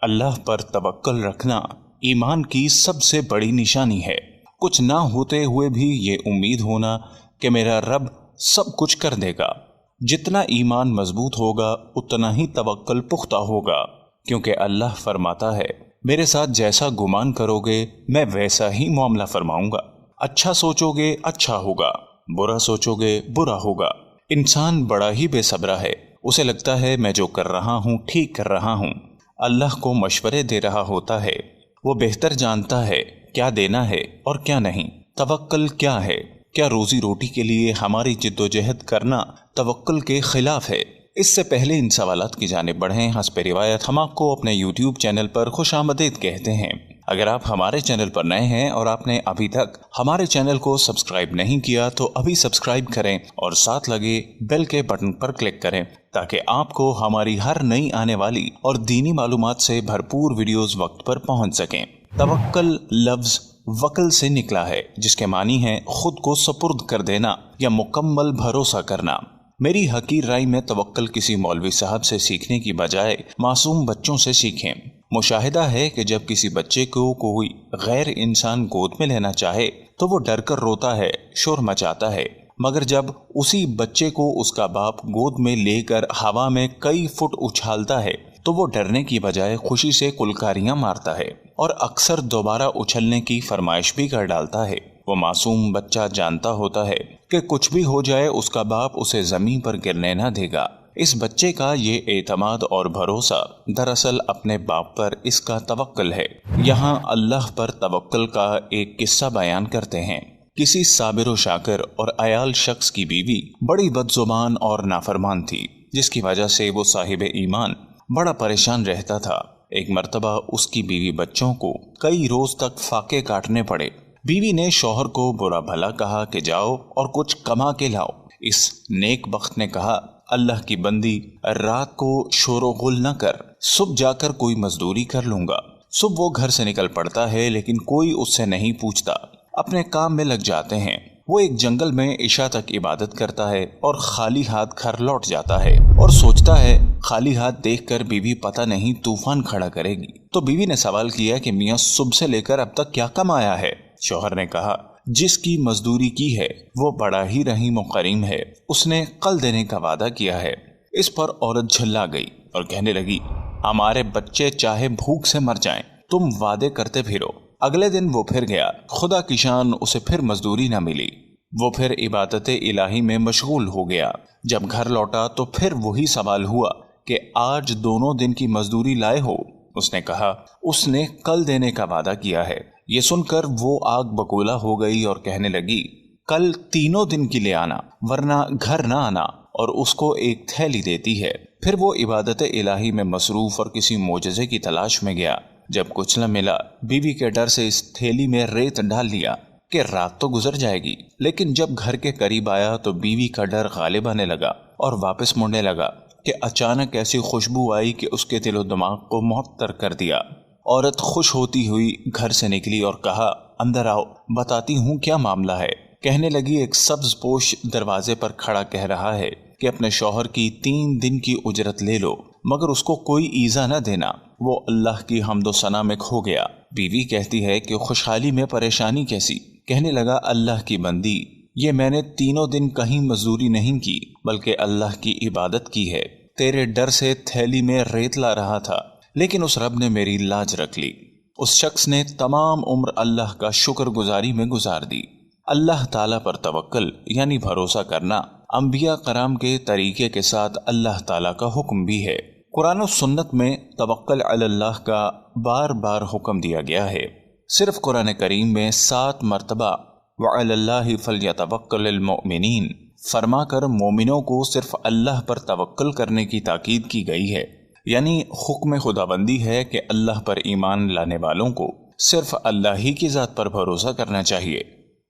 اللہ پر توکل رکھنا ایمان کی سب سے بڑی نشانی ہے۔ کچھ نہ ہوتے ہوئے بھی یہ امید ہونا کہ میرا رب سب کچھ کر دے گا۔ جتنا ایمان مضبوط ہوگا اتنا ہی توکل پختہ ہوگا، کیونکہ اللہ فرماتا ہے میرے ساتھ جیسا گمان کرو گے میں ویسا ہی معاملہ فرماؤں گا۔ اچھا سوچو گے اچھا ہوگا، برا سوچو گے برا ہوگا۔ انسان بڑا ہی بے صبر ہے، اسے لگتا ہے میں جو کر رہا ہوں ٹھیک کر رہا ہوں، اللہ کو مشورے دے رہا ہوتا ہے، وہ بہتر جانتا ہے کیا دینا ہے اور کیا نہیں۔ توکل کیا ہے؟ کیا روزی روٹی کے لیے ہماری جد و جہد کرنا توکل کے خلاف ہے؟ اس سے پہلے ان سوالات کی جانب بڑھیں، حسب روایت ہم آپ کو اپنے یوٹیوب چینل پر خوش آمدید کہتے ہیں۔ اگر آپ ہمارے چینل پر نئے ہیں اور آپ نے ابھی تک ہمارے چینل کو سبسکرائب نہیں کیا تو ابھی سبسکرائب کریں اور ساتھ لگے بیل کے بٹن پر کلک کریں تاکہ آپ کو ہماری ہر نئی آنے والی اور دینی معلومات سے بھرپور ویڈیوز وقت پر پہنچ سکیں۔ توکل لفظ وکل سے نکلا ہے، جس کے معنی ہے خود کو سپرد کر دینا یا مکمل بھروسہ کرنا۔ میری حقیر رائے میں توکل کسی مولوی صاحب سے سیکھنے کی بجائے معصوم بچوں سے سیکھیں۔ مشاہدہ ہے کہ جب کسی بچے کو کوئی غیر انسان گود میں لینا چاہے تو وہ ڈر کر روتا ہے، شور مچاتا ہے، مگر جب اسی بچے کو اس کا باپ گود میں لے کر ہوا میں کئی فٹ اچھالتا ہے تو وہ ڈرنے کی بجائے خوشی سے کلکاریاں مارتا ہے اور اکثر دوبارہ اچھلنے کی فرمائش بھی کر ڈالتا ہے۔ وہ معصوم بچہ جانتا ہوتا ہے کہ کچھ بھی ہو جائے اس کا باپ اسے زمین پر گرنے نہ دے گا۔ اس بچے کا یہ اعتماد اور بھروسہ دراصل اپنے باپ پر اس کا توکل ہے۔ یہاں اللہ پر توکل کا ایک قصہ بیان کرتے ہیں۔ کسی صابر و شاکر اور عیال شخص کی بیوی بڑی بد زبان اور نافرمان تھی، جس کی وجہ سے وہ صاحب ایمان بڑا پریشان رہتا تھا۔ ایک مرتبہ اس کی بیوی بچوں کو کئی روز تک فاقے کاٹنے پڑے۔ بیوی نے شوہر کو برا بھلا کہا کہ جاؤ اور کچھ کما کے لاؤ۔ اس نیک بخت نے کہا اللہ کی بندی، رات کو شور و غل نہ کر، صبح جا کر کوئی مزدوری کر لوں گا۔ صبح وہ گھر سے نکل پڑتا ہے لیکن کوئی اس سے نہیں پوچھتا، اپنے کام میں لگ جاتے ہیں۔ وہ ایک جنگل میں عشاء تک عبادت کرتا ہے اور خالی ہاتھ گھر لوٹ جاتا ہے اور سوچتا ہے خالی ہاتھ دیکھ کر بیوی پتہ نہیں طوفان کھڑا کرے گی۔ تو بیوی نے سوال کیا کہ میاں صبح سے لے کر اب تک کیا کمایا ہے؟ شوہر نے کہا جس کی مزدوری کی ہے وہ بڑا ہی رحیم و کریم ہے، اس نے کل دینے کا وعدہ کیا ہے۔ اس پر عورت جھلا گئی اور کہنے لگی ہمارے بچے چاہے بھوک سے مر جائیں، تم وعدے کرتے پھرو۔ اگلے دن وہ پھر گیا، خدا کی شان اسے پھر مزدوری نہ ملی۔ وہ پھر عبادت الہی میں مشغول ہو گیا۔ جب گھر لوٹا تو پھر وہی سوال ہوا کہ آج دونوں دن کی مزدوری لائے ہو؟ اس نے کہا اس نے کل دینے کا وعدہ کیا ہے۔ یہ سن کر وہ آگ بگولا ہو گئی اور کہنے لگی کل تینوں دن کی لے آنا ورنہ گھر نہ آنا، اور اس کو ایک تھیلی دیتی ہے۔ پھر وہ عبادت الہی میں مصروف اور کسی معجزے کی تلاش میں گیا۔ جب کچھ نہ ملا بیوی کے ڈر سے اس تھیلی میں ریت ڈال لیا کہ رات تو گزر جائے گی، لیکن جب گھر کے قریب آیا تو بیوی کا ڈر غالب آنے لگا اور واپس مڑنے لگا کہ اچانک ایسی خوشبو آئی کہ اس کے دل و دماغ کو معطر کر دیا۔ عورت خوش ہوتی ہوئی گھر سے نکلی اور کہا اندر آؤ، بتاتی ہوں کیا معاملہ ہے۔ کہنے لگی ایک سبز پوش دروازے پر کھڑا کہہ رہا ہے کہ اپنے شوہر کی 3 دن کی اجرت لے لو مگر اس کو کوئی ایذا نہ دینا۔ وہ اللہ کی حمد و ثنا میں کھو گیا۔ بیوی کہتی ہے کہ خوشحالی میں پریشانی کیسی؟ کہنے لگا اللہ کی بندی، یہ میں نے تینوں دن کہیں مزدوری نہیں کی بلکہ اللہ کی عبادت کی ہے۔ تیرے ڈر سے تھیلی میں ریت لا رہا تھا لیکن اس رب نے میری لاج رکھ لی۔ اس شخص نے تمام عمر اللہ کا شکر گزاری میں گزار دی۔ اللہ تعالیٰ پر توکل یعنی بھروسہ کرنا انبیاء کرام کے طریقے کے ساتھ اللہ تعالیٰ کا حکم بھی ہے۔ قرآن و سنت میں توکل علی اللہ کا بار بار حکم دیا گیا ہے۔ صرف قرآن کریم میں 7 مرتبہ وعلی اللہ فلیتوکل المؤمنین فرما کر مومنوں کو صرف اللہ پر توکل کرنے کی تاکید کی گئی ہے۔ یعنی حکم خداوندی ہے کہ اللہ پر ایمان لانے والوں کو صرف اللہ ہی کی ذات پر بھروسہ کرنا چاہیے۔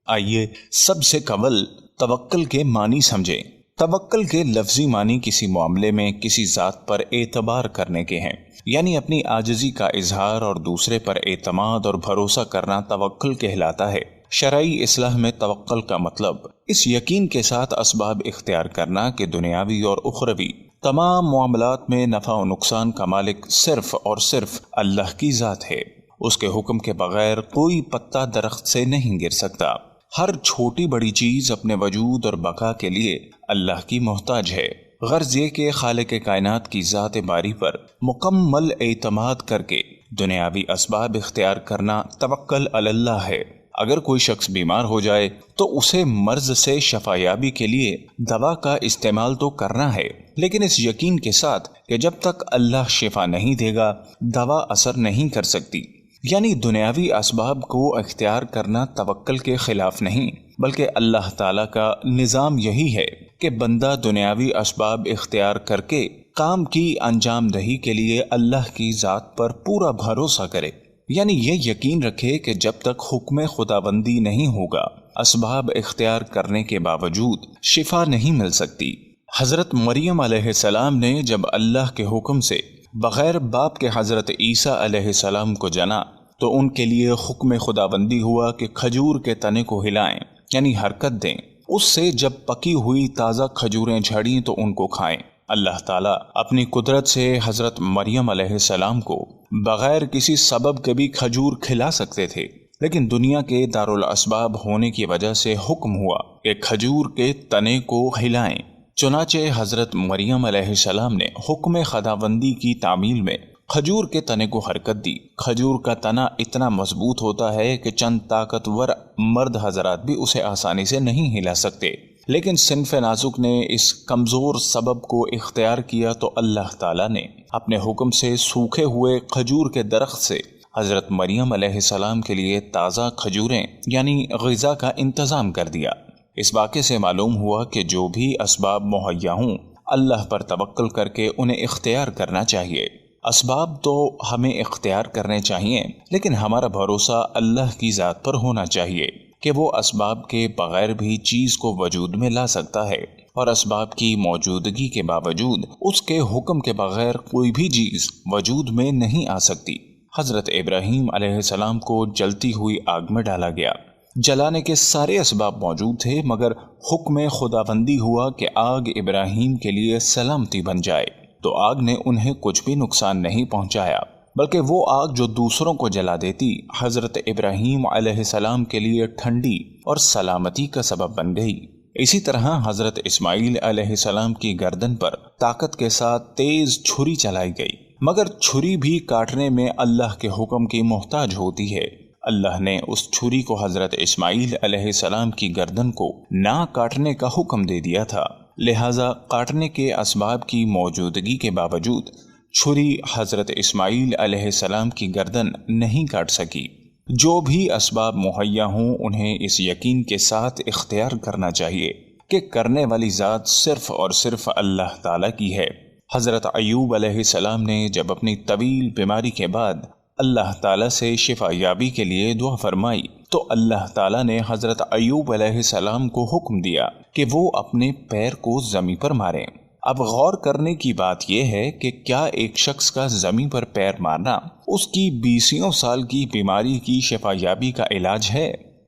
آئیے سب سے قبل توکل کے معنی سمجھیں۔ توکل کے لفظی معنی کسی معاملے میں کسی ذات پر اعتبار کرنے کے ہیں، یعنی اپنی عاجزی کا اظہار اور دوسرے پر اعتماد اور بھروسہ کرنا توکل کہلاتا ہے۔ شرعی اصلاح میں توکل کا مطلب اس یقین کے ساتھ اسباب اختیار کرنا کہ دنیاوی اور اخروی तमाम मामलात में नफ़ा और नुकसान का मालिक सिर्फ और सिर्फ अल्लाह की ज़ात है। उसके हुक्म के बगैर कोई पत्ता दरख्त से नहीं गिर सकता। हर छोटी बड़ी चीज़ अपने वजूद और बका के लिए अल्लाह की मोहताज है। गर्ज ये कि खालिक कायनात की ज़ात बारी पर मुकम्मल एतमाद करके दुनियावी असबाब इख्तियार करना तवक्कल अलल्लाह है। अगर कोई शख्स बीमार हो जाए तो उसे मर्ज से शफायाबी के लिए दवा का इस्तेमाल तो करना है, लेकिन इस यकीन के साथ कि जब तक अल्लाह शिफा नहीं देगा दवा असर नहीं कर सकती। यानी दुनियावी असबाब को इख्तियार करना तवक्कल के खिलाफ नहीं, बल्कि अल्लाह ताला का निज़ाम यही है कि बंदा दुनियावी असबाब इख्तियार करके काम की अंजाम दही के लिए अल्लाह की ज़ात पर पूरा भरोसा करे। यानी ये यकीन रखे कि जब तक हुक्म खुदाबंदी नहीं होगा असबाब इख्तियार करने के बावजूद शिफा नहीं मिल सकती। हजरत मरियम अलैहिस्सलाम ने जब अल्लाह के हुक्म से बगैर बाप के हजरत ईसा अलैहिस्सलाम को जना तो उनके लिए हुक्म खुदाबंदी हुआ कि खजूर के तने को हिलाएं, यानी हरकत दें। उससे जब पकी हुई ताज़ा खजूरें झड़ी तो उनको खाएं। अल्लाह ताला अपनी कुदरत से हजरत मरियम अलैहिस्सलाम को बगैर किसी सबब के भी खजूर खिला सकते थे, लेकिन दुनिया के दारुल असबाब होने की वजह से हुक्म हुआ कि खजूर के तने को हिलाएं। चुनाचे हजरत मरियम अलैहिस्सलाम ने हुक्म खुदाबंदी की तामील में खजूर के तने को हरकत दी। खजूर का तना इतना मजबूत होता है कि चंद ताकतवर मर्द हजरात भी उसे आसानी से नहीं हिला सकते, लेकिन सिन्फ नाजुक ने इस कमजोर सबब को इख्तियार किया तो अल्लाह ताला ने अपने हुक्म से सूखे हुए खजूर के दरख्त से हजरत मरियम अलैहिस्सलाम के लिए ताज़ा खजूरें यानी ग़िज़ा का इंतज़ाम कर दिया। इस वाक़े से मालूम हुआ कि जो भी असबाब मुहैया हों अल्लाह पर तवक्कुल करके उन्हें इख्तियार करना चाहिए। असबाब तो हमें इख्तियार करने चाहिए, लेकिन हमारा भरोसा अल्लाह की ज़ात पर होना चाहिए कि वो असबाब के बगैर भी चीज़ को वजूद में ला सकता है और असबाब की मौजूदगी के बावजूद उसके हुक्म के बगैर कोई भी चीज़ वजूद में नहीं आ सकती। हजरत इब्राहीम अलैहिस्सलाम को जलती हुई आग में डाला गया। जलाने के सारे असबाब मौजूद थे, मगर हुक्म खुदाबंदी हुआ कि आग इब्राहीम के लिए सलामती बन जाए, तो आग ने उन्हें कुछ भी नुकसान नहीं पहुंचाया, बल्कि वो आग जो दूसरों को जला देती हजरत इब्राहीम अलैहिस्सलाम के लिए ठंडी और सलामती का सबब बन गई। इसी तरह हजरत इस्माइल अलैहिस्सलाम की गर्दन पर ताकत के साथ तेज छुरी चलाई गई, मगर छुरी भी काटने में अल्लाह के हुक्म की मोहताज होती है। अल्लाह ने उस छुरी को हजरत इस्माइल अलैहिस्सलाम की गर्दन को ना काटने का हुक्म दे दिया था, लिहाजा काटने के असबाब की मौजूदगी के बावजूद छुरी हजरत इस्माइल अलैहिस्सलाम की गर्दन नहीं काट सकी। जो भी असबाब मुहैया हों उन्हें इस यकीन के साथ इख्तियार करना चाहिए कि करने वाली ज़ात सिर्फ और सिर्फ अल्लाह ताला की है। हजरत अय्यूब अलैहिस्सलाम ने जब अपनी तवील बीमारी के बाद अल्लाह ताला से शिफा याबी के लिए दुआ फरमाई तो अल्लाह ताला ने हजरत अय्यूब अलैहिस्सलाम को हुक्म दिया कि वो अपने पैर को ज़मीन पर मारें। अब गौर करने की बात यह है कि क्या एक शख्स का ज़मीन पर पैर मारना उसकी 20 साल की बीमारी की शिफा याबी का इलाज है?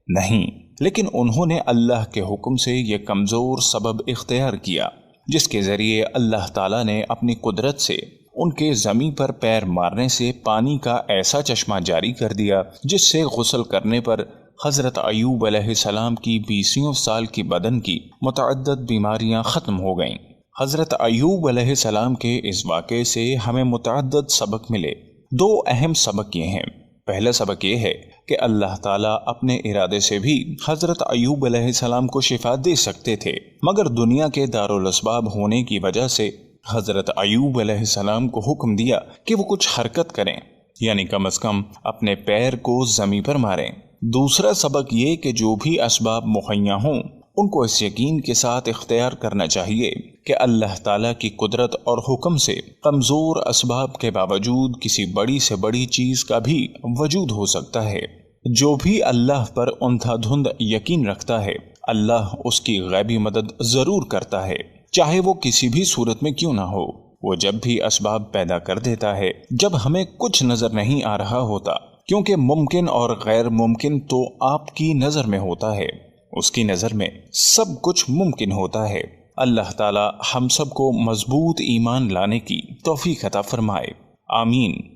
नहीं, लेकिन उन्होंने अल्लाह के हुक्म से ये कमज़ोर सबब इख्तियार किया जिसके ज़रिए अल्लाह ताला ने अपनी कुदरत से उनके ज़मीन पर पैर मारने से पानी का ऐसा चश्मा जारी कर दिया जिससे गुस्ल करने पर हज़रत अय्यूब अलैहिस्सलाम की 20 साल की बदन की मुतअद्दिद बीमारियां ख़त्म हो गईं। हज़रत अय्यूब अलैहिस्सलाम के इस वाक़े से हमें मुतअद्दिद सबक मिले। 2 अहम सबक ये हैं। पहला सबक ये है कि अल्लाह ताला अपने इरादे से भी हज़रत अय्यूब अलैहिस्सलाम को शिफा दे सकते थे, मगर दुनिया के दारुल असबाब होने की वजह से हज़रत अय्यूब अलैहिस्सलाम को हुक्म दिया कि वो कुछ हरकत करें, यानी कम अज़ कम अपने पैर को ज़मीन पर मारें। दूसरा सबक ये कि जो भी असबाब मुहैया हों उनको इस यकीन के साथ इख्तियार करना चाहिए कि अल्लाह ताला की कुदरत और हुक्म से कमज़ोर असबाब के बावजूद किसी बड़ी से बड़ी चीज़ का भी वजूद हो सकता है। जो भी अल्लाह पर अंधाधुंध यकीन रखता है अल्लाह उसकी गैबी मदद ज़रूर करता है, चाहे वो किसी भी सूरत में क्यों ना हो। वो जब भी असबाब पैदा कर देता है जब हमें कुछ नज़र नहीं आ रहा होता, क्योंकि मुमकिन और गैर मुमकिन तो आपकी नज़र में होता है, उसकी नज़र में सब कुछ मुमकिन होता है। اللہ تعالی ہم سب کو مضبوط ایمان لانے کی توفیق عطا فرمائے، آمین۔